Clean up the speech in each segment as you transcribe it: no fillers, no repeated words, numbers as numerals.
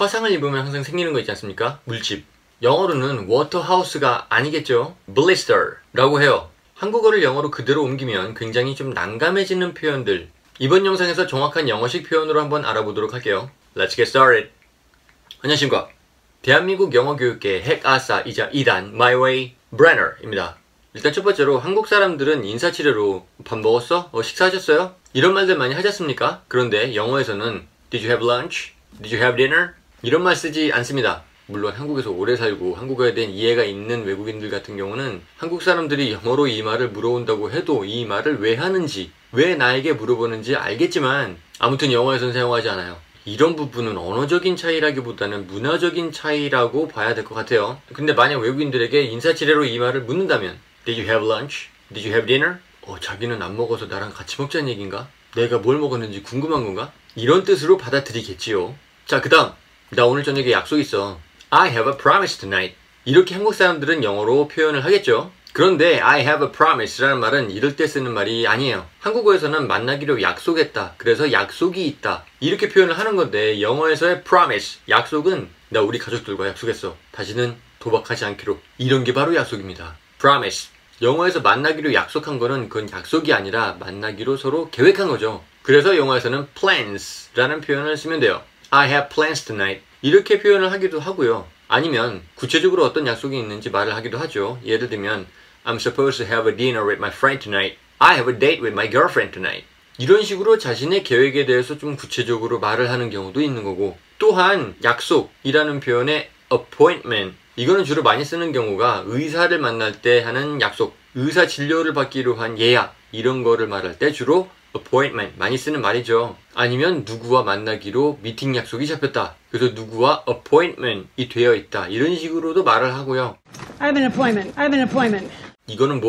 화상을 입으면 항상 생기는 거 있지 않습니까? 물집. 영어로는 waterhouse가 아니겠죠? blister라고 해요. 한국어를 영어로 그대로 옮기면 굉장히 좀 난감해지는 표현들. 이번 영상에서 정확한 영어식 표현으로 한번 알아보도록 할게요. Let's get started. 안녕하십니까. 대한민국 영어교육계 핵아싸이자 2단 My Way Brenner입니다. 일단 첫 번째로 한국 사람들은 인사치레로 밥 먹었어? 식사하셨어요? 이런 말들 많이 하셨습니까? 그런데 영어에서는 Did you have lunch? Did you have dinner? 이런 말 쓰지 않습니다. 물론 한국에서 오래 살고 한국어에 대한 이해가 있는 외국인들 같은 경우는 한국 사람들이 영어로 이 말을 물어온다고 해도 이 말을 왜 하는지, 왜 나에게 물어보는지 알겠지만 아무튼 영어에서는 사용하지 않아요. 이런 부분은 언어적인 차이라기보다는 문화적인 차이라고 봐야 될 것 같아요. 근데 만약 외국인들에게 인사치레로 이 말을 묻는다면 Did you have lunch? Did you have dinner? 자기는 안 먹어서 나랑 같이 먹자는 얘기인가? 내가 뭘 먹었는지 궁금한 건가? 이런 뜻으로 받아들이겠지요. 자, 그 다음 나 오늘 저녁에 약속 있어. I have a promise tonight. 이렇게 한국 사람들은 영어로 표현을 하겠죠. 그런데 I have a promise라는 말은 이럴 때 쓰는 말이 아니에요. 한국어에서는 만나기로 약속했다. 그래서 약속이 있다. 이렇게 표현을 하는 건데 영어에서의 promise, 약속은 나 우리 가족들과 약속했어. 다시는 도박하지 않기로. 이런 게 바로 약속입니다. promise. 영어에서 만나기로 약속한 거는 그건 약속이 아니라 만나기로 서로 계획한 거죠. 그래서 영어에서는 plans라는 표현을 쓰면 돼요. I have plans tonight. 이렇게 표현을 하기도 하고요. 아니면 구체적으로 어떤 약속이 있는지 말을 하기도 하죠. 예를 들면 I'm supposed to have a dinner with my friend tonight. I have a date with my girlfriend tonight. 이런 식으로 자신의 계획에 대해서 좀 구체적으로 말을 하는 경우도 있는 거고, 또한 약속이라는 표현의 appointment, 이거는 주로 많이 쓰는 경우가 의사를 만날 때 하는 약속, 의사 진료를 받기로 한 예약, 이런 거를 말할 때 주로 appointment 많이 쓰는 말이죠. 아니면 누구와 만나기로 미팅 약속이 잡혔다. 그래서 누구와 appointment이 되어 있다. 이런 식으로도 말을 하고요. I have an appointment. I have an appointment. 이거는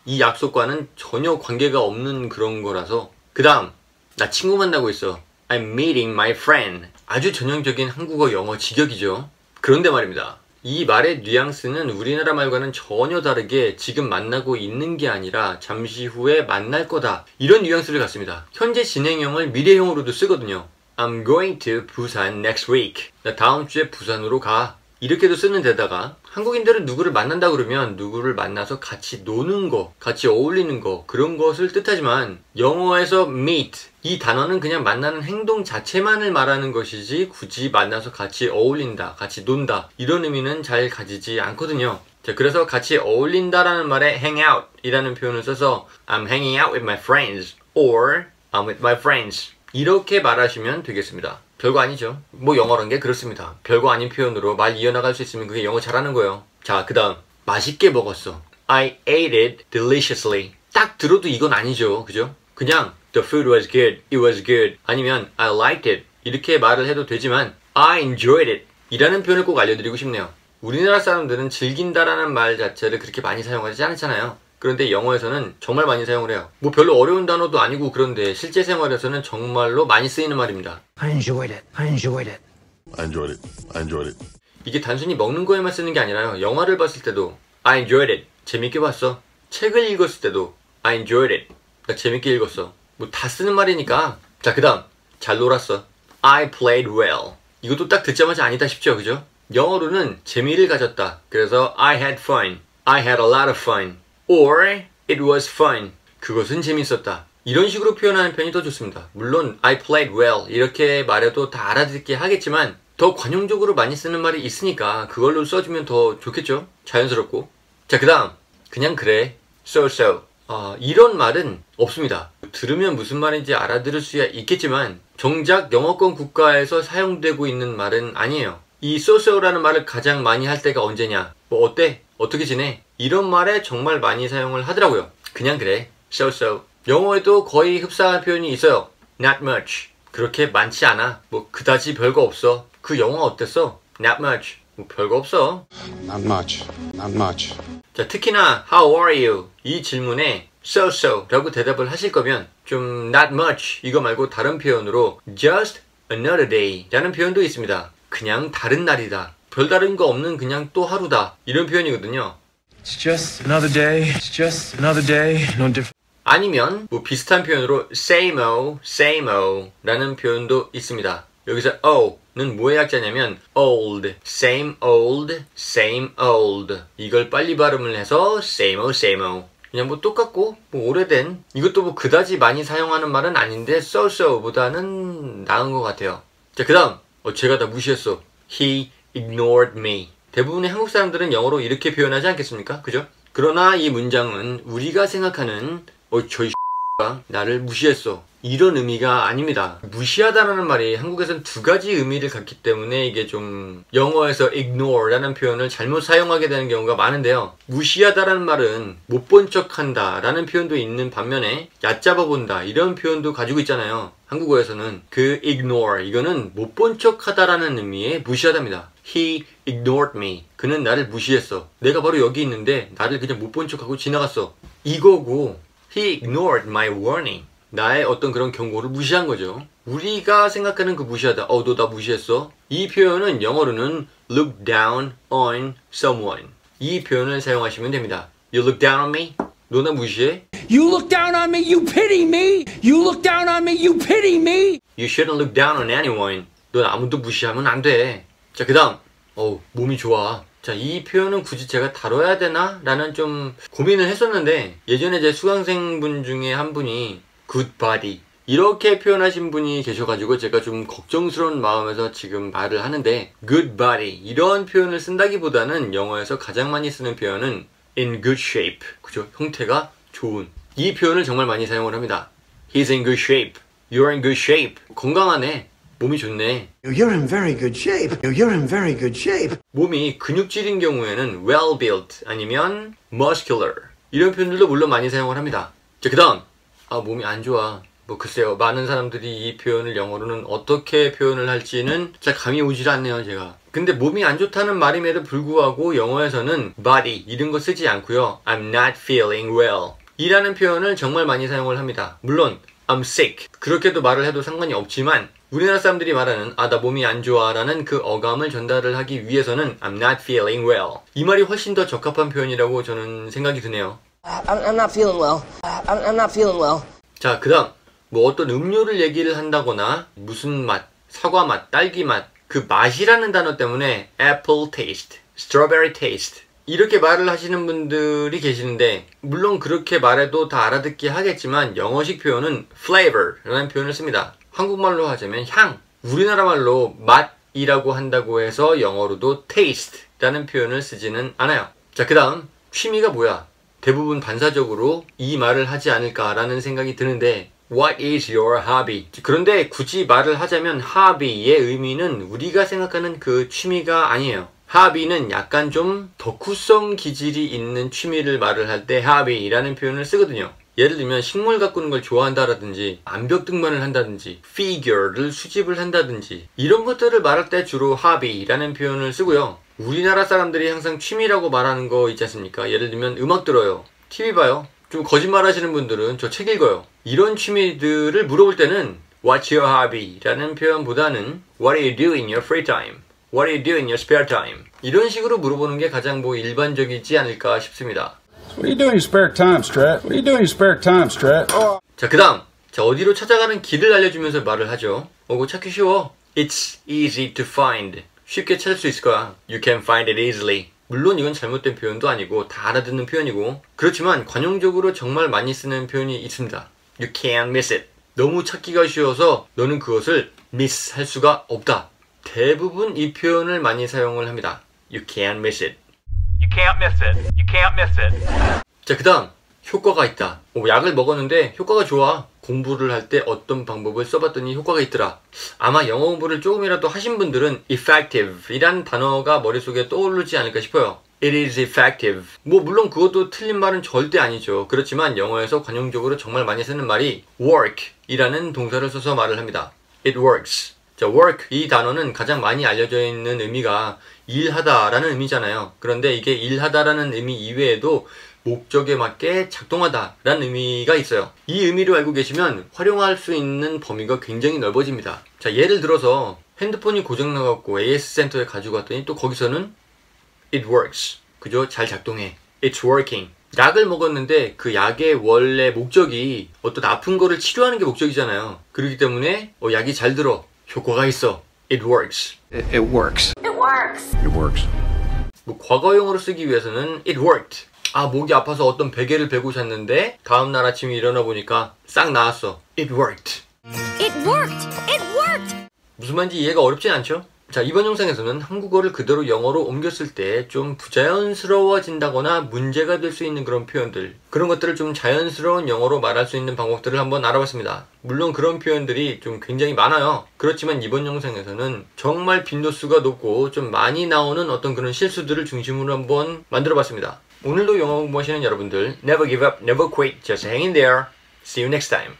이 약속과는 전혀 관계가 없는 그런 거라서. 그 다음 나 친구 만나고 있어. I'm meeting my friend. 아주 전형적인 한국어 영어 직역이죠. 그런데 말입니다. 이 말의 뉘앙스는 우리나라 말과는 전혀 다르게 지금 만나고 있는 게 아니라 잠시 후에 만날 거다. 이런 뉘앙스를 갖습니다. 현재 진행형을 미래형으로도 쓰거든요. I'm going to 부산 next week. 나 다음 주에 부산으로 가. 이렇게도 쓰는 데다가 한국인들은 누구를 만난다 그러면 누구를 만나서 같이 노는 거, 같이 어울리는 거, 그런 것을 뜻하지만 영어에서 meet, 이 단어는 그냥 만나는 행동 자체만을 말하는 것이지 굳이 만나서 같이 어울린다, 같이 논다, 이런 의미는 잘 가지지 않거든요. 자, 그래서 같이 어울린다라는 말에 hang out 이라는 표현을 써서 I'm hanging out with my friends or I'm with my friends, 이렇게 말하시면 되겠습니다. 별거 아니죠. 영어란 게 그렇습니다. 별거 아닌 표현으로 말 이어나갈 수 있으면 그게 영어 잘하는 거예요. 자, 그 다음 맛있게 먹었어. I ate it deliciously. 딱 들어도 이건 아니죠. 그죠? 그냥 The food was good. It was good. 아니면 I liked it. 이렇게 말을 해도 되지만 I enjoyed it 이라는 표현을 꼭 알려드리고 싶네요. 우리나라 사람들은 즐긴다라는 말 자체를 그렇게 많이 사용하지 않잖아요. 그런데 영어에서는 정말 많이 사용을 해요. 별로 어려운 단어도 아니고 그런데 실제 생활에서는 정말로 많이 쓰이는 말입니다. I enjoyed it. I enjoyed it. I enjoyed it. I enjoyed it. 이게 단순히 먹는 거에만 쓰는 게 아니라요. 영화를 봤을 때도 I enjoyed it. 재밌게 봤어. 책을 읽었을 때도 I enjoyed it. 나 재밌게 읽었어. 다 쓰는 말이니까. 자, 그 다음 잘 놀았어. I played well. 이것도 딱 듣자마자 아니다 싶죠, 그죠? 영어로는 재미를 가졌다. 그래서 I had fun. I had a lot of fun. Or it was fun. 그것은 재밌었다. 이런 식으로 표현하는 편이 더 좋습니다. 물론 I played well 이렇게 말해도 다 알아듣게 하겠지만 더 관용적으로 많이 쓰는 말이 있으니까 그걸로 써주면 더 좋겠죠? 자연스럽고. 자, 그 다음 그냥 그래. So. 이런 말은 없습니다. 들으면 무슨 말인지 알아들을 수야 있겠지만 정작 영어권 국가에서 사용되고 있는 말은 아니에요. 이 so-so라는 말을 가장 많이 할 때가 언제냐? 어때? 어떻게 지내? 이런 말에 정말 많이 사용을 하더라고요. 그냥 그래. So. 영어에도 거의 흡사한 표현이 있어요. Not much. 그렇게 많지 않아. 그다지 별거 없어. 그 영화 어땠어? Not much. 별거 없어. Not much. Not much. 자, 특히나 How are you? 이 질문에 so 라고 대답을 하실 거면 좀 not much 이거 말고 다른 표현으로 just another day 라는 표현도 있습니다. 그냥 다른 날이다. 별다른 거 없는 그냥 또 하루다. 이런 표현이거든요. It's just another day. It's just another day. No different. 아니면 비슷한 표현으로 same o 라는 표현도 있습니다. 여기서 는 뭐의 약자냐면 old, same old, same old. 이걸 빨리 발음을 해서 same old, same old. 그냥 뭐 똑같고 뭐 오래된, 이것도 뭐 그다지 많이 사용하는 말은 아닌데 so 보다는 나은 것 같아요. 자, 그 다음 제가 다 무시했어. He ignored me. 대부분의 한국 사람들은 영어로 이렇게 표현하지 않겠습니까? 그죠? 그러나 이 문장은 우리가 생각하는 저이 X가 나를 무시했어, 이런 의미가 아닙니다. 무시하다라는 말이 한국에선 두 가지 의미를 갖기 때문에 이게 좀 영어에서 ignore라는 표현을 잘못 사용하게 되는 경우가 많은데요. 무시하다라는 말은 못 본 척한다 라는 표현도 있는 반면에 얕잡아 본다 이런 표현도 가지고 있잖아요. 한국어에서는 그 ignore, 이거는 못 본 척하다라는 의미의 무시하다입니다. He ignored me. 그는 나를 무시했어. 내가 바로 여기 있는데 나를 그냥 못 본 척하고 지나갔어, 이거고, He ignored my warning. 나의 어떤 그런 경고를 무시한 거죠. 우리가 생각하는 그 무시하다, 너 나 무시했어, 이 표현은 영어로는 look down on someone. 이 표현을 사용하시면 됩니다. You look down on me? 너 나 무시해? You look down on me, you pity me. You look down on me, you pity me. You shouldn't look down on anyone. 넌 아무도 무시하면 안 돼. 자, 그 다음 몸이 좋아. 자, 이 표현은 굳이 제가 다뤄야 되나? 라는 좀 고민을 했었는데, 예전에 제 수강생분 중에 한 분이 good body 이렇게 표현하신 분이 계셔가지고 제가 좀 걱정스러운 마음에서 지금 말을 하는데, good body 이런 표현을 쓴다기보다는 영어에서 가장 많이 쓰는 표현은 in good shape. 그죠? 형태가 좋은. 이 표현을 정말 많이 사용을 합니다. He's in good shape. You're in good shape. 건강하네. 몸이 좋네. You're in very good shape. You're in very good shape. 몸이 근육질인 경우에는 well built 아니면 muscular 이런 표현들도 물론 많이 사용을 합니다. 자, 그 다음 몸이 안 좋아. 뭐 글쎄요, 많은 사람들이 이 표현을 영어로는 어떻게 표현을 할지는 잘 감이 오질 않네요, 제가. 근데 몸이 안 좋다는 말임에도 불구하고 영어에서는 body 이런 거 쓰지 않고요, I'm not feeling well 이라는 표현을 정말 많이 사용을 합니다. 물론 I'm sick 그렇게도 말을 해도 상관이 없지만, 우리나라 사람들이 말하는 나 몸이 안 좋아 라는 그 어감을 전달을 하기 위해서는 I'm not feeling well 이 말이 훨씬 더 적합한 표현이라고 저는 생각이 드네요. I'm not feeling well. I'm not feeling well. 자, 그 다음 뭐 어떤 음료를 얘기를 한다거나 무슨 맛, 사과 맛, 딸기 맛, 그 맛이라는 단어 때문에 apple taste, strawberry taste 이렇게 말을 하시는 분들이 계시는데, 물론 그렇게 말해도 다 알아듣게 하겠지만 영어식 표현은 flavor라는 표현을 씁니다. 한국말로 하자면 향, 우리나라 말로 맛이라고 한다고 해서 영어로도 taste라는 표현을 쓰지는 않아요. 자, 그 다음 취미가 뭐야? 대부분 반사적으로 이 말을 하지 않을까라는 생각이 드는데, What is your hobby? 그런데 굳이 말을 하자면 hobby의 의미는 우리가 생각하는 그 취미가 아니에요. hobby는 약간 좀 덕후성 기질이 있는 취미를 말을 할 때 hobby라는 표현을 쓰거든요. 예를 들면 식물 가꾸는 걸 좋아한다라든지 암벽 등반을 한다든지 figure를 수집을 한다든지 이런 것들을 말할 때 주로 hobby라는 표현을 쓰고요. 우리나라 사람들이 항상 취미라고 말하는 거 있지 않습니까? 예를 들면 음악 들어요, TV 봐요, 좀 거짓말 하시는 분들은 저 책 읽어요. 이런 취미들을 물어볼 때는 What's your hobby? 라는 표현보다는 What do you do in your free time? What do you do in your spare time? 이런 식으로 물어보는 게 가장 일반적이지 않을까 싶습니다. What do you do in your spare time, Strat? What do you do in your spare time, Strat? 자, 그 다음 어디로 찾아가는 길을 알려주면서 말을 하죠. 그거 찾기 쉬워. It's easy to find. 쉽게 찾을 수 있을 거야. You can find it easily. 물론 이건 잘못된 표현도 아니고 다 알아듣는 표현이고, 그렇지만 관용적으로 정말 많이 쓰는 표현이 있습니다. You can't miss it. 너무 찾기가 쉬워서 너는 그것을 miss 할 수가 없다. 대부분 이 표현을 많이 사용을 합니다. You can't miss it. You can't miss it. You can't miss it. 자, 그 다음 효과가 있다. 약을 먹었는데 효과가 좋아. 공부를 할 때 어떤 방법을 써봤더니 효과가 있더라. 아마 영어 공부를 조금이라도 하신 분들은 effective 이란 단어가 머릿속에 떠오르지 않을까 싶어요. It is effective. 물론 그것도 틀린 말은 절대 아니죠. 그렇지만 영어에서 관용적으로 정말 많이 쓰는 말이 work 이라는 동사를 써서 말을 합니다. It works. 자, work 이 단어는 가장 많이 알려져 있는 의미가 일하다 라는 의미잖아요. 그런데 이게 일하다 라는 의미 이외에도 목적에 맞게 작동하다 라는 의미가 있어요. 이 의미를 알고 계시면 활용할 수 있는 범위가 굉장히 넓어집니다. 자, 예를 들어서 핸드폰이 고장나갖고 AS 센터에 가지고 갔더니 또 거기서는 It works. 그죠? 잘 작동해. It's working. 약을 먹었는데 그 약의 원래 목적이 어떤 아픈 거를 치료하는 게 목적이잖아요. 그렇기 때문에 약이 잘 들어. 효과가 있어. It works. It works. It works. 뭐 과거형으로 쓰기 위해서는 it worked. 아, 목이 아파서 어떤 베개를 베고 잤는데 다음 날 아침에 일어나 보니까 싹 나았어. It worked. It worked! It worked! 무슨 말인지 이해가 어렵진 않죠? 자, 이번 영상에서는 한국어를 그대로 영어로 옮겼을 때 좀 부자연스러워진다거나 문제가 될 수 있는 그런 표현들, 그런 것들을 좀 자연스러운 영어로 말할 수 있는 방법들을 한번 알아봤습니다. 물론 그런 표현들이 좀 굉장히 많아요. 그렇지만 이번 영상에서는 정말 빈도수가 높고 좀 많이 나오는 어떤 그런 실수들을 중심으로 한번 만들어봤습니다. 오늘도 영어 공부하시는 여러분들, never give up, never quit, just hang in there. See you next time.